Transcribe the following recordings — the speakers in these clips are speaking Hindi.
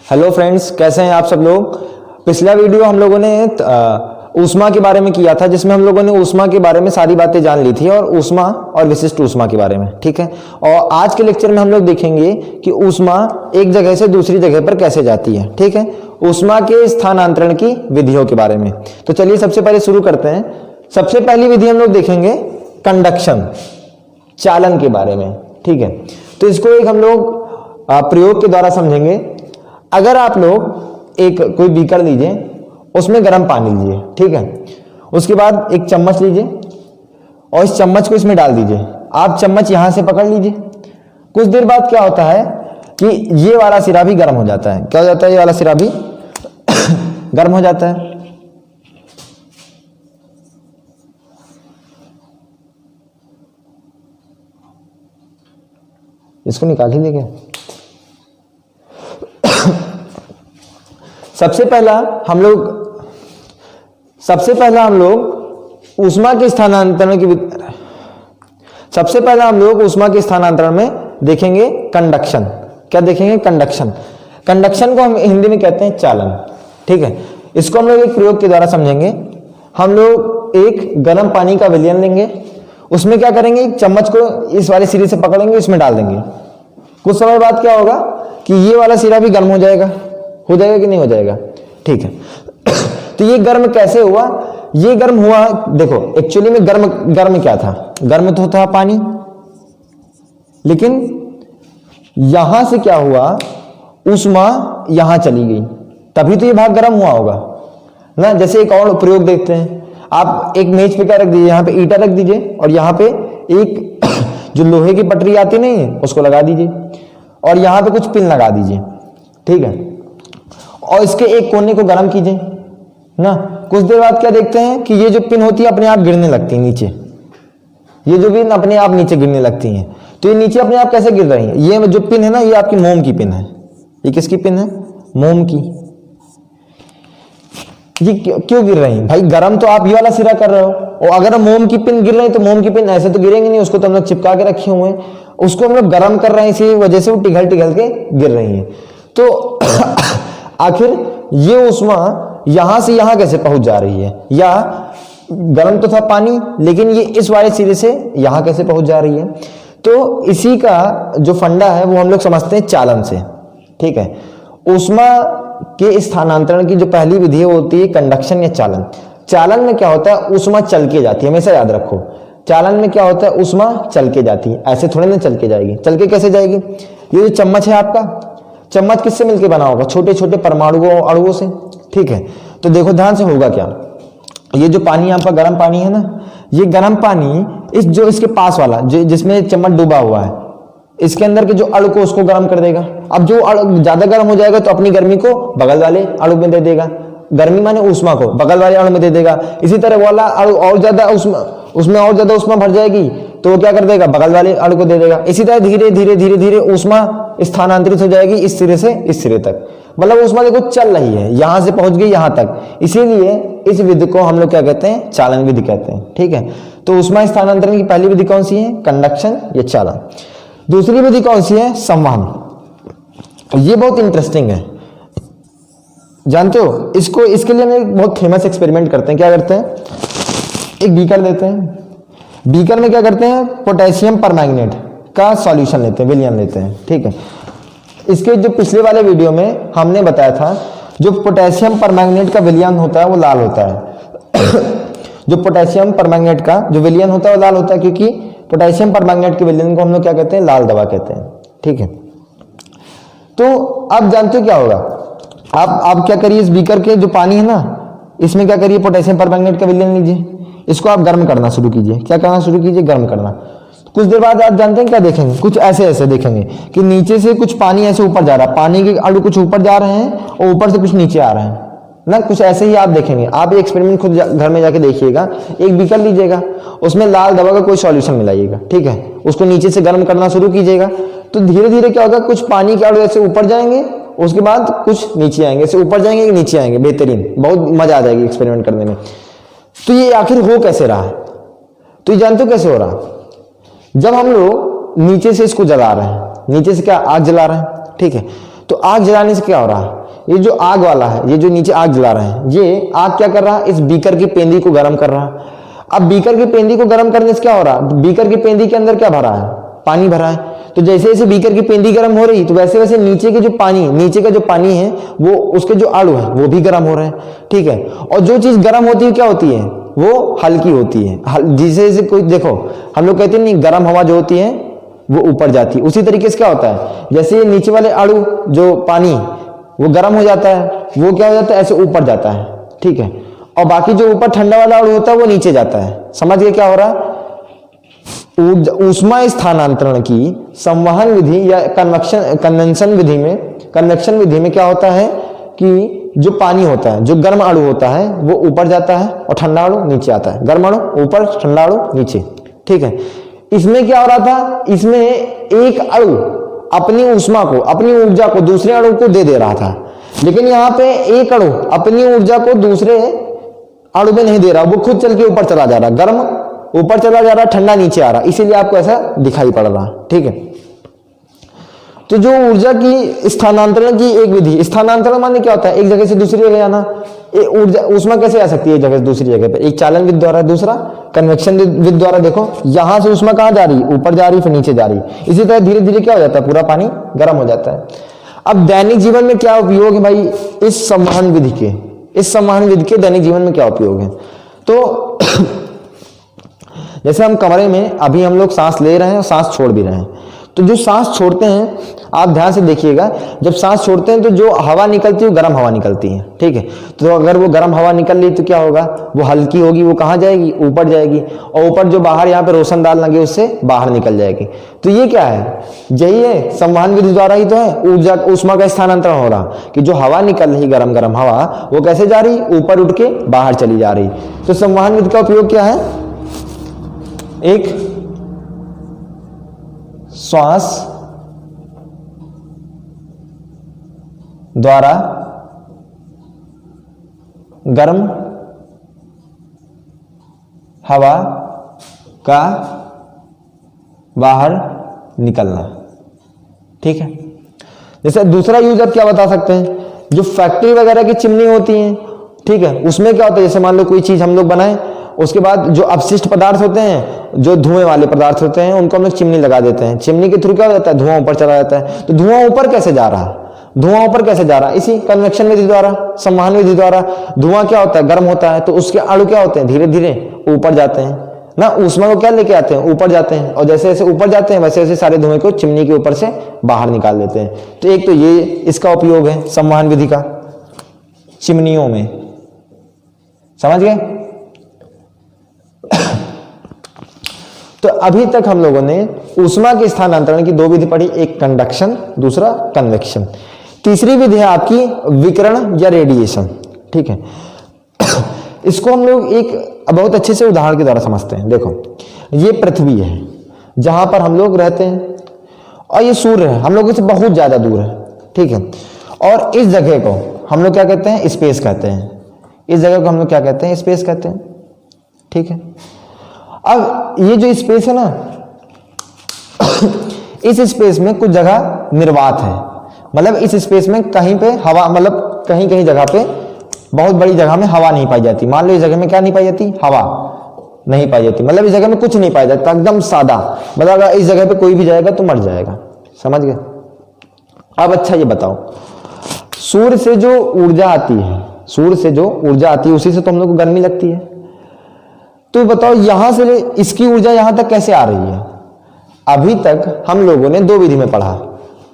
हेलो फ्रेंड्स, कैसे हैं आप सब लोग। पिछला वीडियो हम लोगों ने ऊष्मा के बारे में किया था, जिसमें हम लोगों ने ऊष्मा के बारे में सारी बातें जान ली थी और ऊष्मा और विशिष्ट ऊष्मा के बारे में, ठीक है। और आज के लेक्चर में हम लोग देखेंगे कि ऊष्मा एक जगह से दूसरी जगह पर कैसे जाती है, ठीक है। ऊष्मा के स्थानांतरण की विधियों के बारे में। तो चलिए सबसे पहले शुरू करते हैं। सबसे पहली विधि हम लोग देखेंगे कंडक्शन, चालन के बारे में, ठीक है। तो इसको एक हम लोग प्रयोग के द्वारा समझेंगे। अगर आप लोग एक कोई बीकर लीजिए, उसमें गर्म पानी लीजिए, ठीक है। उसके बाद एक चम्मच लीजिए और इस चम्मच को इसमें डाल दीजिए। आप चम्मच यहां से पकड़ लीजिए। कुछ देर बाद क्या होता है कि ये वाला सिरा भी गर्म हो जाता है। क्या हो जाता है? ये वाला सिरा भी गर्म हो जाता है। इसको निकाल ही देंगे। सबसे पहला हम लोग ऊष्मा के स्थानांतरण में देखेंगे कंडक्शन। क्या देखेंगे? कंडक्शन। कंडक्शन को हम हिंदी में कहते हैं चालन, ठीक है। इसको हम लोग एक प्रयोग के द्वारा समझेंगे। हम लोग एक गर्म पानी का विलयन लेंगे, उसमें क्या करेंगे, एक चम्मच को इस वाले सिरे से पकड़ेंगे, इसमें डाल देंगे। कुछ समय बाद क्या होगा कि ये वाला सिरा भी गर्म हो जाएगा कि नहीं हो जाएगा, ठीक है। तो ये गर्म कैसे हुआ? ये गर्म हुआ, देखो एक्चुअली में गर्म क्या था? गर्म तो था पानी, लेकिन यहां से क्या हुआ, ऊष्मा यहां चली गई, तभी तो ये भाग गर्म हुआ होगा ना। जैसे एक और प्रयोग देखते हैं। आप एक मेज पे क्या रख दीजिए, यहां पे ईटा रख दीजिए और यहां पे एक जो लोहे की पटरी आती नहीं है उसको लगा दीजिए और यहां पे कुछ पिन लगा दीजिए, ठीक है। और इसके एक कोने को गर्म कीजिए ना। कुछ देर बाद क्या देखते हैं कि ये जो पिन होती है अपने आप गिरने लगती है नीचे। ये जो पिन अपने आप नीचे गिरने लगती हैं। तो ये नीचे अपने आप कैसे गिर रही है? ये जो पिन है ना, ये आपकी मोम की पिन है। ये किसकी पिन है? मोम की। ये क्यों गिर रही है भाई? गर्म तो आप ये वाला सिरा कर रहे हो, और अगर मोम की पिन गिर रही है तो मोम की पिन ऐसे तो गिरेंगे नहीं, उसको तो हम लोग चिपका के रखे हुए हैं। उसको हम लोग गर्म कर रहे हैं, इसी वजह से वो पिघल के गिर रही है। तो आखिर ये ऊष्मा यहां से यहां कैसे पहुंच जा रही है? या गर्म तो था पानी, लेकिन ये इस वाले सिरे से यहां कैसे पहुंच जा रही है? तो इसी का जो फंडा है वो हम लोग समझते हैं चालन से, ठीक है। ऊष्मा के स्थानांतरण की जो पहली विधि होती है कंडक्शन या चालन। चालन में क्या होता है? ऊष्मा चल के जाती है, हमेशा याद रखो। चालन में क्या होता है? ऊष्मा चल के जाती है। ऐसे थोड़े ना चल के जाएगी। चल के कैसे जाएगी? ये जो चम्मच है आपका, चम्मच किससे मिलके बना होगा? छोटे छोटे परमाणुओं अणुओं से, ठीक है। तो देखो ध्यान से, होगा क्या, ये जो पानी आपका गर्म पानी है ना, ये गर्म पानी जो इसके पास वाला जिसमें चम्मच डूबा हुआ है, इसके अंदर के जो अणु को उसको गर्म कर देगा। अब जो अणु ज्यादा गर्म हो जाएगा तो अपनी गर्मी को बगल वाले अणु में दे देगा। गर्मी माने ऊष्मा को बगल वाले अणु में दे देगा। इसी तरह वाला अणु और ज्यादा उसमें और ज्यादा ऊष्मा भर जाएगी तो वो क्या कर देगा? बगल वाले अणु को दे देगा। इसी तरह धीरे धीरे ऊष्मा स्थानांतरित हो जाएगी इस सिरे से इस सिरे तक। मतलब ऊष्मा देखो चल रही है, यहां से पहुंच गई यहां तक। इसीलिए इस विधि को हम लोग क्या कहते हैं? चालन विधि कहते हैं, ठीक है। तो ऊष्मा स्थानांतरण की पहली विधि कौन सी है? कंडक्शन या चालन। दूसरी विधि कौन सी है? संवहन। ये बहुत इंटरेस्टिंग है, जानते हो इसको? इसके लिए हम एक बहुत फेमस एक्सपेरिमेंट करते हैं। क्या करते हैं? एक बीकर लेते हैं, बीकर में क्या करते हैं? पोटेशियम परमैंगनेट का सॉल्यूशन लेते हैं, विलयन लेते हैं, ठीक है। इसके जो पिछले वाले वीडियो में हमने बताया था, जो पोटेशियम परमैंगनेट का विलयन होता है वो लाल होता है। जो पोटेशियम परमैंगनेट का जो विलयन होता है वो लाल होता है, क्योंकि पोटेशियम परमैंगनेट के विलयन को हम लोग क्या कहते हैं? लाल दवा कहते हैं, ठीक है। तो अब जानते हो क्या होगा? आप क्या करिए, इस बीकर के जो पानी है ना, इसमें क्या करिए? पोटेशियम परमैंगनेट का विलयन लीजिए, इसको आप गर्म करना शुरू कीजिए। क्या करना शुरू कीजिए? गर्म करना। कुछ देर बाद आप जानते हैं क्या देखेंगे? कुछ ऐसे देखेंगे कि नीचे से कुछ पानी ऐसे ऊपर जा रहा है, पानी के अणु कुछ ऊपर जा रहे हैं और ऊपर से कुछ नीचे आ रहे हैं ना। कुछ ऐसे ही आप देखेंगे। आप ये एक्सपेरिमेंट खुद घर में जाके देखिएगा। एक बीकर लीजिएगा, उसमें लाल दवा का कोई सॉल्यूशन मिलाइएगा, ठीक है। उसको नीचे से गर्म करना शुरू कीजिएगा। तो धीरे धीरे क्या होगा? कुछ पानी के अणु ऐसे ऊपर जाएंगे, उसके बाद कुछ नीचे आएंगे, ऐसे ऊपर जाएंगे नीचे आएंगे। बेहतरीन, बहुत मजा आ जाएगी एक्सपेरिमेंट करने में। तो ये आखिर हो कैसे रहा है? तो ये जानते हो कैसे हो रहा? जब हम लोग नीचे से इसको जला रहे हैं, नीचे से क्या आग जला रहे हैं, ठीक है। तो आग जलाने से क्या हो रहा है, ये जो आग वाला है, ये जो नीचे आग जला रहे हैं, ये आग क्या कर रहा है, इस बीकर की पेंदी को गर्म कर रहा है। अब बीकर की पेंदी को गर्म करने से क्या हो रहा है, बीकर की पेंदी के अंदर क्या भरा है, पानी भरा है। तो जैसे जैसे बीकर की पेंदी गर्म हो रही, तो वैसे वैसे नीचे के जो पानी, नीचे का जो पानी है वो, उसके जो आड़ू है वो भी गर्म हो रहे हैं, ठीक है। और जो चीज गर्म होती है क्या होती है, वो हल्की होती है। जैसे जैसे कोई देखो, हम लोग कहते हैं नहीं, गर्म हवा जो होती है वो ऊपर जाती है, उसी तरीके से क्या होता है, जैसे नीचे वाले आड़ू जो पानी वो गर्म हो जाता है, वो क्या हो जाता है, ऐसे ऊपर जाता है, ठीक है। और बाकी जो ऊपर ठंडा वाला आड़ू होता है वो नीचे जाता है। समझ गए क्या हो रहा है, ऊष्मा स्थानांतरण की संवहन विधि या कन्वेक्शन विधि में क्या होता है कि जो पानी होता है, जो गर्म अणु होता है वो ऊपर जाता है और ठंडा अणु नीचे आता है, गर्म अणु ऊपर, ठंडा अणु नीचे, ठीक है। इसमें क्या हो रहा था, इसमें एक अणु अपनी ऊष्मा को, अपनी ऊर्जा को दूसरे अणु को दे रहा था, लेकिन यहाँ पे एक अणु अपनी ऊर्जा को दूसरे अणु में नहीं दे रहा, वो खुद चल के ऊपर चला जा रहा, गर्म ऊपर चला जा रहा, ठंडा नीचे आ रहा, इसीलिए आपको ऐसा दिखाई पड़ रहा, ठीक है। तो जो ऊर्जा की स्थानांतरण की एक विधि, स्थानांतरण माने क्या होता है, एक जगह से दूसरी जगह जाना। ऊर्जा, ऊष्मा कैसे आ सकती है एक जगह से दूसरी जगह पे, एक चालन विधि द्वारा, दूसरा कन्वेक्शन विधि द्वारा। देखो यहां से ऊष्मा कहां जा रही, ऊपर जा रही, फिर नीचे जा रही, इसी तरह धीरे धीरे क्या हो जाता है, पूरा पानी गर्म हो जाता है। अब दैनिक जीवन में क्या उपयोग है भाई इस संवहन विधि के, इस संवहन विधि के दैनिक जीवन में क्या उपयोग है। तो जैसे हम कमरे में अभी हम लोग सांस ले रहे हैं और सांस छोड़ भी रहे हैं, तो जो सांस छोड़ते हैं आप ध्यान से देखिएगा, जब सांस छोड़ते हैं तो जो हवा निकलती है वो गर्म हवा निकलती है, ठीक है। तो अगर वो गर्म हवा निकल रही तो क्या होगा, वो हल्की होगी, वो कहाँ जाएगी, ऊपर जाएगी, और ऊपर जो बाहर यहाँ पे रोशनदान लगे उससे बाहर निकल जाएगी। तो ये क्या है, यही है संवहन विधि द्वारा ही तो है ऊर्जा, ऊष्मा का स्थानांतरण हो रहा, कि जो हवा निकल रही गर्म गर्म हवा वो कैसे जा रही, ऊपर उठ के बाहर चली जा रही। तो संवहन विधि का उपयोग क्या है, एक श्वास द्वारा गर्म हवा का बाहर निकलना, ठीक है। जैसे दूसरा यूज आप क्या बता सकते हैं, जो फैक्ट्री वगैरह की चिमनी होती हैं, ठीक है, उसमें क्या होता है, जैसे मान लो कोई चीज हम लोग बनाए, उसके बाद जो अपशिष्ट पदार्थ होते हैं, जो धुएं वाले पदार्थ होते हैं, उनको हम लोग चिमनी लगा देते हैं, चिमनी के थ्रू क्या हो जाता है, धुआं ऊपर चला जाता है। तो धुआं ऊपर कैसे जा रहा है, धुआं ऊपर कैसे जा रहा है, इसी कन्वेक्शन विधि द्वारा, संवहन विधि द्वारा। धुआं क्या होता है, गर्म होता है, तो उसके अणु क्या होते हैं, धीरे धीरे ऊपर जाते हैं ना, ऊष्मा को क्या लेके आते हैं, ऊपर जाते हैं, और जैसे जैसे ऊपर जाते हैं वैसे वैसे सारे धुएं को चिमनी के ऊपर से बाहर निकाल देते हैं। तो एक तो ये इसका उपयोग है संवहन विधि का चिमनियों में, समझ गए। तो अभी तक हम लोगों ने ऊष्मा के स्थानांतरण की दो विधि पढ़ी, एक कंडक्शन, दूसरा कन्वेक्शन। तीसरी विधि है आपकी विकिरण या रेडिएशन, ठीक है। इसको हम लोग एक बहुत अच्छे से उदाहरण के द्वारा समझते हैं। देखो ये पृथ्वी है जहां पर हम लोग रहते हैं, और ये सूर्य है हम लोगों से बहुत ज्यादा दूर है, ठीक है। और इस जगह को हम लोग क्या कहते हैं, स्पेस कहते हैं। इस जगह को हम लोग क्या कहते हैं, स्पेस कहते हैं, ठीक है। अब ये जो स्पेस है ना, इस स्पेस में कुछ जगह निर्वात है, मतलब इस स्पेस में कहीं पे हवा, मतलब कहीं कहीं जगह पे, बहुत बड़ी जगह में हवा नहीं पाई जाती। मान लो इस जगह में क्या नहीं पाई जाती, हवा नहीं पाई जाती, मतलब इस जगह में कुछ नहीं पाया जाता, एकदम सादा, मतलब अगर इस जगह पे कोई भी जाएगा तो मर जाएगा, समझ गए। अब अच्छा ये बताओ, सूर्य से जो ऊर्जा आती है, सूर्य से जो ऊर्जा आती है उसी से तो हम लोग को गर्मी लगती है। तो बताओ यहां से इसकी ऊर्जा यहां तक कैसे आ रही है। अभी तक हम लोगों ने दो विधि में पढ़ा,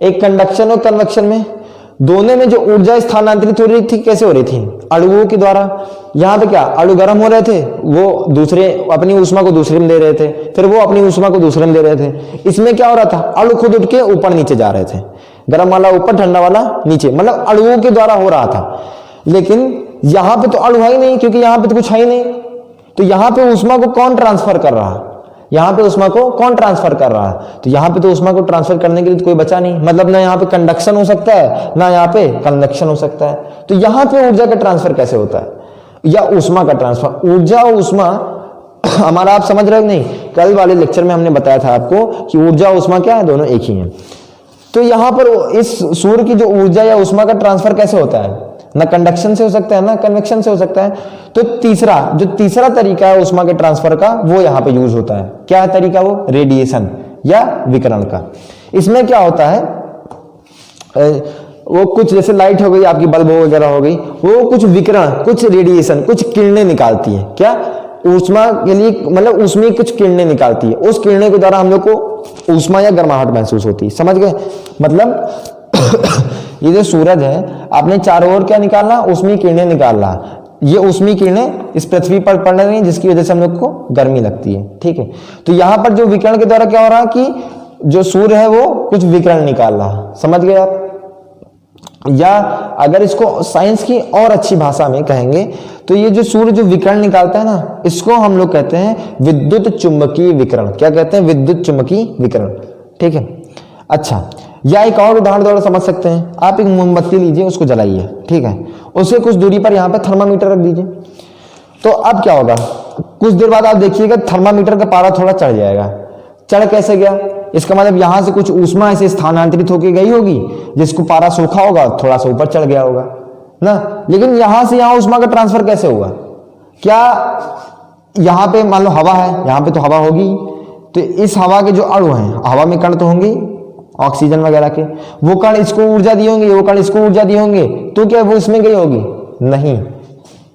एक कंडक्शन और कन्वेक्शन में, दोनों में जो ऊर्जा स्थानांतरित हो रही थी कैसे हो रही थी, अणुओं के द्वारा। यहां पे क्या अणु गर्म हो रहे थे, वो दूसरे अपनी ऊष्मा को दूसरे में दे रहे थे, फिर वो अपनी ऊष्मा को दूसरे में दे रहे थे। इसमें क्या हो रहा था, अणु खुद उठ के ऊपर नीचे जा रहे थे, गर्म वाला ऊपर ठंडा वाला नीचे, मतलब अणुओं के द्वारा हो रहा था। लेकिन यहां पे तो अणु है ही नहीं, क्योंकि यहां पे तो कुछ है ही नहीं। तो यहां पे ऊष्मा को कौन ट्रांसफर कर रहा है, यहां पे ऊष्मा को कौन ट्रांसफर कर रहा है, तो यहां पे तो ऊष्मा को ट्रांसफर करने के लिए तो कोई बचा नहीं, मतलब ना यहां पे कंडक्शन हो सकता है ना यहां पे कन्वेक्शन हो सकता है। तो यहां पे ऊर्जा का ट्रांसफर कैसे होता है, या ऊष्मा का ट्रांसफर। ऊर्जा और ऊष्मा हमारा आप समझ रहे हो नहीं, कल वाले लेक्चर में हमने बताया था आपको कि ऊर्जा और ऊष्मा क्या है, दोनों एक ही है। तो यहां पर इस सूर्य की जो ऊर्जा या ऊष्मा का ट्रांसफर कैसे होता है, ना कंडक्शन से हो सकता है ना कन्वेक्शन से हो सकता है। तो तीसरा तरीका है ऊष्मा के ट्रांसफर का, वो यहां पे यूज होता है। क्या है तरीका? वो रेडिएशन या विकिरण का। इसमें क्या होता है, वो कुछ जैसे लाइट हो गई आपकी, बल्ब वगैरह हो गई, वो कुछ विकिरण, कुछ रेडिएशन, कुछ किरणें निकालती है। क्या? ऊष्मा के लिए, मतलब ऊष्मीय कुछ किरणें निकालती है। उस किरणें के द्वारा हम लोग को ऊष्मा या गर्माहट महसूस होती है। समझ गए? मतलब ये जो सूरज है, आपने चारों ओर क्या निकालना? ऊष्मीय किरणें निकालना। ये ऊष्मीय किरणें इस पृथ्वी पर पड़ रही हैं, जिसकी वजह से हम लोग को गर्मी लगती है। ठीक है, तो यहां पर जो विकिरण के द्वारा क्या हो रहा है कि जो सूर्य है वो कुछ विकिरण निकाल रहा है। समझ गए आप? या अगर इसको साइंस की और अच्छी भाषा में कहेंगे तो ये जो सूर्य जो विकिरण निकालता है ना, इसको हम लोग कहते हैं विद्युत चुंबकीय विकिरण। क्या कहते हैं? विद्युत चुंबकीय विकिरण। ठीक है, अच्छा, या एक और उदाहरण द्वारा समझ सकते हैं। आप एक मोमबत्ती लीजिए, उसको जलाइए, ठीक है, उससे कुछ दूरी पर यहाँ पे थर्मामीटर रख दीजिए। तो अब क्या होगा, कुछ देर बाद आप देखिएगा थर्मामीटर का पारा थोड़ा चढ़ जाएगा। चढ़ कैसे गया? इसका मतलब यहां से कुछ ऊष्मा ऐसे स्थानांतरित होकर गई होगी, जिसको पारा सूखा होगा, थोड़ा सा ऊपर चढ़ गया होगा ना। लेकिन यहां से यहां ऊष्मा का ट्रांसफर कैसे हुआ? क्या यहां पे मान लो हवा है, यहां पे तो हवा होगी, तो इस हवा के जो अणु हैं, हवा में कण तो होंगे ऑक्सीजन वगैरह के, वो कण इसको ऊर्जा दिए होंगे, वो कण इसको ऊर्जा दिए होंगे, तो क्या वो इसमें गई होगी? नहीं।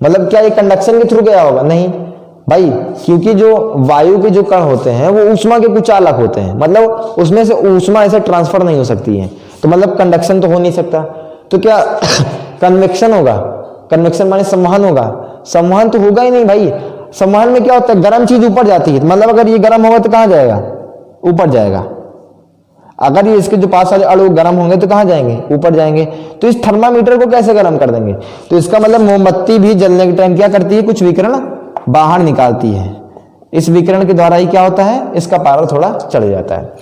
मतलब क्या ये कंडक्शन के थ्रू गया होगा? नहीं भाई, क्योंकि जो वायु के जो कण होते हैं वो ऊष्मा के कुचालक होते हैं, मतलब उसमें से ऊष्मा ऐसे ट्रांसफर नहीं हो सकती है, तो मतलब कंडक्शन तो हो नहीं सकता। तो क्या कन्वेक्शन होगा? कन्वेक्शन माने संवहन होगा? संवहन तो होगा ही नहीं भाई। संवहन में क्या होता है? गर्म चीज ऊपर जाती है, मतलब अगर ये गर्म होगा तो कहां जाएगा? ऊपर जाएगा। अगर ये इसके जो पास वाले अणु गर्म होंगे तो कहां जाएंगे? ऊपर जाएंगे। तो इस थर्मामीटर को कैसे गर्म कर देंगे? तो इसका मतलब मोमबत्ती भी जलने के टाइम क्या करती है? कुछ विकिरण बाहर निकालती है। इस विकिरण के द्वारा ही क्या होता है? इसका पारा थोड़ा चढ़ जाता है।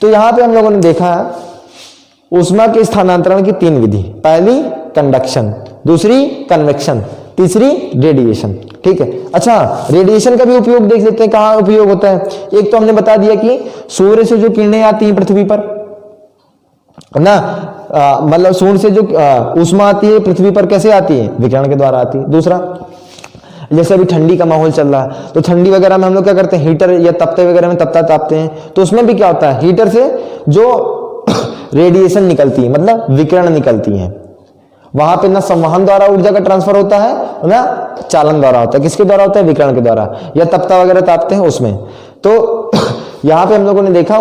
तो यहां पे हम लोगों ने देखा ऊष्मा के स्थानांतरण की 3 विधि। पहली कंडक्शन, दूसरी कन्वेक्शन, तीसरी रेडिएशन। ठीक है, अच्छा, रेडिएशन का भी उपयोग देख लेते हैं, कहां उपयोग होता है। एक तो हमने बता दिया कि सूर्य से जो किरणें आती हैं पृथ्वी पर ना, मतलब सूर्य से जो ऊष्मा आती है पृथ्वी पर कैसे आती है? विकिरण के द्वारा आती है। दूसरा, जैसे अभी ठंडी का माहौल चल रहा है, तो ठंडी वगैरह में हम लोग क्या करते हैं? हीटर या तपते वगैरह में तपता तापते हैं, तो उसमें भी क्या होता है? हीटर से जो रेडिएशन निकलती है, मतलब विकिरण निकलती है, वहां पे ना संवहन द्वारा ऊर्जा का ट्रांसफर होता है ना चालन द्वारा होता है। किसके द्वारा होता है? विकिरण के द्वारा। या तपता वगैरह तापते हैं उसमें। तो यहां पे हम लोगों ने देखा